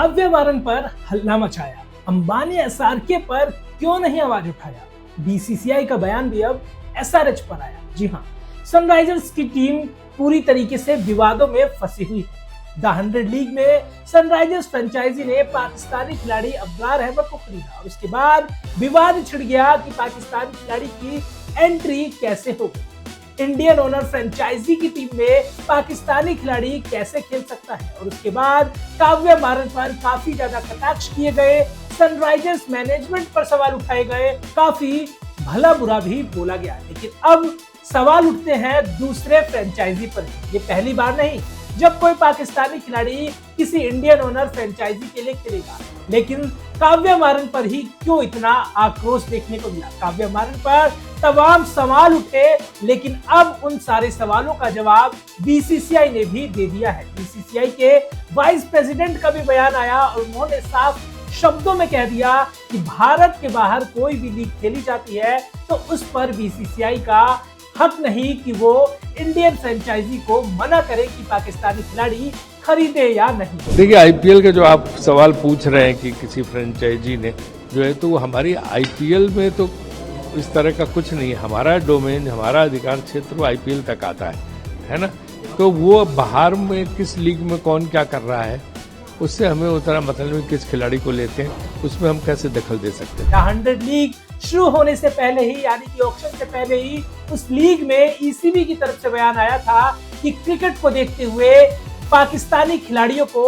काव्या मारन पर हल्ला मचाया, अंबानी एसआरके पर क्यों नहीं आवाज उठाया। बीसीसीआई का बयान भी अब एसआरएच पर आया। जी हाँ, सनराइजर्स की टीम पूरी तरीके से विवादों में फंसी हुई है। द 100 लीग में सनराइजर्स फ्रेंचाइजी ने पाकिस्तानी खिलाड़ी अब्रार अहमद को खरीदा और उसके बाद विवाद छिड़ गया कि पाकिस्तानी खिलाड़ी की एंट्री कैसे होगी। इंडियन ओनर फ्रेंचाइजी की टीम में पाकिस्तानी खिलाड़ी कैसे खेल सकता है, और उसके बाद काव्या मारन पर काफी ज्यादा कटाक्ष किए गए, सनराइजर्स मैनेजमेंट पर सवाल उठाए गए, काफी भला बुरा भी बोला गया। लेकिन अब सवाल उठते हैं दूसरे फ्रेंचाइजी पर। ये पहली बार नहीं जब कोई पाकिस्तानी खिलाड़ी किसी इंडियन ओनर फ्रेंचाइजी के लिए खेलेगा, लेकिन काव्या मारन पर ही क्यों इतना आक्रोश देखने को मिला। काव्या मारन पर तमाम सवाल उठे, लेकिन अब उन सारे सवालों का जवाब बीसीसीआई ने भी दे दिया है। बीसीसीआई के वाइस प्रेसिडेंट का भी बयान आया और उन्होंने साफ शब्दों में कह दिया कि भारत के बाहर कोई भी लीग खेली जाती है तो उस पर बीसीसीआई का हक नहीं कि वो इंडियन फ्रेंचाइजी को मना करे कि पाकिस्तानी खिलाड़ी खरीदे या नहीं। देखिए, आईपीएल के जो आप सवाल पूछ रहे हैं कि किसी फ्रेंचाइजी ने जो है, तो हमारी आईपीएल में तो इस तरह का कुछ नहीं है। हमारा डोमेन, हमारा अधिकार क्षेत्र आईपीएल तक आता है ना। तो वो बाहर में किस लीग में कौन क्या कर रहा है उससे हमें उतना मतलब नहीं, किस खिलाड़ी को लेते हैं उसमें हम कैसे दखल दे सकते हैं। 100 लीग शुरू होने से पहले ही, यानी कि ऑक्शन से पहले ही, उस लीग में ईसीबी की तरफ से बयान आया था कि क्रिकेट को देखते हुए पाकिस्तानी खिलाड़ियों को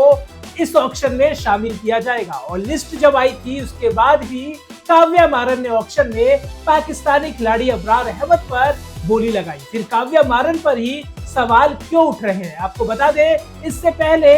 इस ऑक्शन में शामिल किया जाएगा। और लिस्ट जब आई थी उसके बाद भी काव्या मारन ने ऑक्शन में पाकिस्तानी खिलाड़ी अब्रार अहमद पर बोली लगाई। फिर काव्या मारन पर ही सवाल क्यों उठ रहे हैं, आपको बता दें, इससे पहले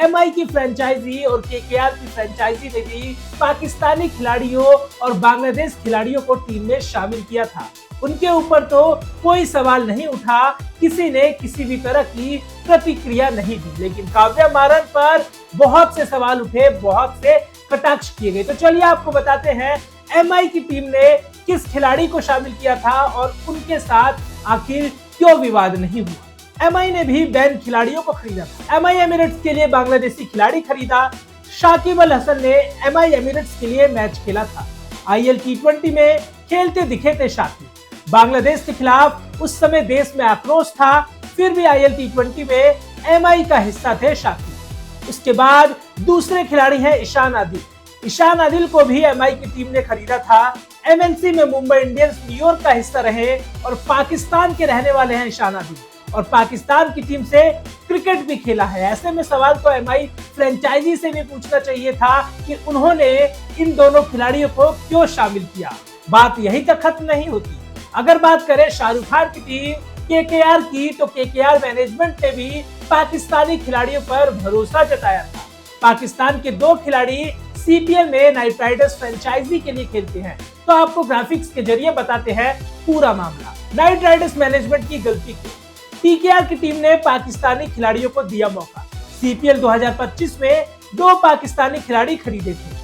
एमआई की फ्रेंचाइजी और केकेआर की फ्रेंचाइजी ने भी पाकिस्तानी खिलाड़ियों और बांग्लादेश खिलाड़ियों को टीम में शामिल किया था। उनके ऊपर तो कोई सवाल नहीं उठा, किसी ने किसी भी तरह की प्रतिक्रिया नहीं दी, लेकिन काव्या मारन पर बहुत से सवाल उठे, बहुत से कटाक्ष किए गए। तो चलिए आपको बताते हैं एमआई की टीम ने किस खिलाड़ी को शामिल किया था और उनके साथ आखिर क्यों विवाद नहीं हुआ। एमआई ने भी बैन खिलाड़ियों को खरीदा था। एमआई एमिरेट्स के लिए बांग्लादेशी खिलाड़ी खरीदा। शाकिब अल हसन ने एमआई एमिरेट्स के लिए मैच खेला था। आईएल T20 में खेलते दिखे थे शाकिब। बांग्लादेश के खिलाफ उस समय देश में आक्रोश था, फिर भी आईएल T20 में एमआई का हिस्सा थे शाकिब। उसके बाद दूसरे खिलाड़ी हैं ईशान आदिल। ईशान आदिल को भी एमआई की टीम ने खरीदा था। एमएनसी में मुंबई इंडियंस, न्यूयॉर्क का हिस्सा रहे और पाकिस्तान के रहने वाले हैं ईशान आदिल, और पाकिस्तान की टीम से क्रिकेट भी खेला है। ऐसे में सवाल तो एमआई फ्रेंचाइजी से भी पूछना चाहिए था कि उन्होंने इन दोनों खिलाड़ियों को क्यों शामिल किया। बात यही तक खत्म नहीं होती। अगर बात करें शाहरुख खान की टीम केकेआर की, तो केकेआर मैनेजमेंट ने भी पाकिस्तानी खिलाड़ियों पर भरोसा जताया था। पाकिस्तान के 2 खिलाड़ी सीपीएल में नाइट राइडर्स फ्रेंचाइजी के लिए खेलते हैं। तो आपको ग्राफिक्स के जरिए बताते हैं पूरा मामला। नाइट राइडर्स मैनेजमेंट की गलती की, टीकेआर की टीम ने पाकिस्तानी खिलाड़ियों को दिया मौका। सीपीएल 2025 में 2 पाकिस्तानी खिलाड़ी खरीदे थे।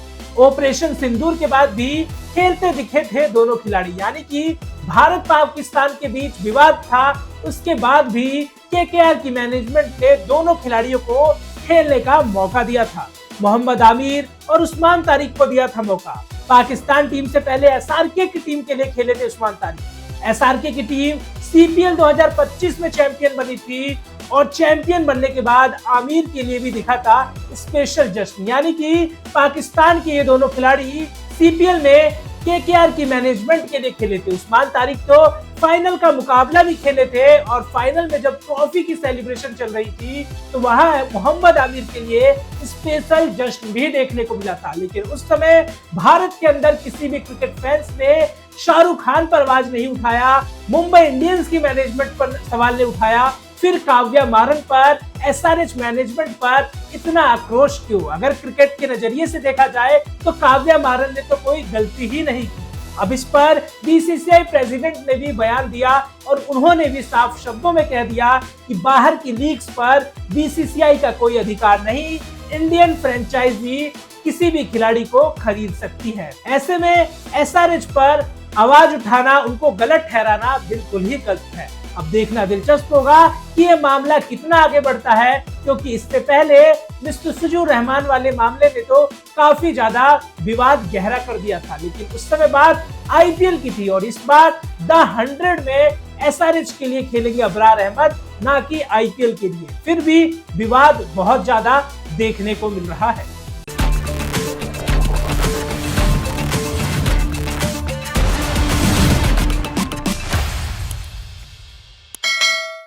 ऑपरेशन सिंदूर के बाद भी खेलते दिखे थे दोनों खिलाड़ी, यानी कि भारत पाकिस्तान के बीच विवाद था, उसके बाद भी केकेआर की मैनेजमेंट ने दोनों खिलाड़ियों को खेलने का मौका दिया था। मोहम्मद आमिर और उस्मान तारिक को दिया था मौका। पाकिस्तान टीम से पहले एसआरके की टीम के लिए खेले थे उस्मान तारिक। एसआरके की टीम सीपीएल 2025 में चैंपियन बनी थी और चैंपियन बनने के बाद आमिर के लिए भी दिखा था स्पेशल जश्न, यानी कि पाकिस्तान के ये दोनों खिलाड़ी सीपीएल में केकेआर की मैनेजमेंट के लिए खेले थे। उस्मान तारिक तो फाइनल का मुकाबला भी खेले थे और फाइनल में जब ट्रॉफी की सेलिब्रेशन चल रही थी तो वहां मोहम्मद आमिर के लिए स्पेशल जश्न भी देखने को मिला था। लेकिन उस समय भारत के अंदर किसी भी क्रिकेट फैंस ने शाहरुख खान पर आवाज नहीं उठाया, मुंबई इंडियंस की मैनेजमेंट पर सवाल नहीं उठाया, फिर काव्या मारन पर, एसआरएच मैनेजमेंट पर इतना आक्रोश क्यों। अगर क्रिकेट के नजरिए से देखा जाए तो काव्या मारन ने तो कोई गलती ही नहीं की। अब इस पर बीसीसीआई प्रेसिडेंट ने भी बयान दिया और उन्होंने भी साफ शब्दों में कह दिया कि बाहर की लीग्स पर बीसीसीआई का कोई अधिकार नहीं, इंडियन फ्रेंचाइजी किसी भी खिलाड़ी को खरीद सकती है। ऐसे में एसआरएच पर आवाज उठाना, उनको गलत ठहराना बिल्कुल ही गलत है। अब देखना दिलचस्प होगा कि ये मामला कितना आगे बढ़ता है, क्योंकि इससे पहले मुस्तफिजुर रहमान वाले मामले में तो काफी ज्यादा विवाद गहरा कर दिया था, लेकिन उस समय बात आईपीएल की थी और इस बार द 100 में एसआरएच के लिए खेलेंगे अबरार अहमद, ना कि आईपीएल के लिए। फिर भी विवाद बहुत ज्यादा देखने को मिल रहा है।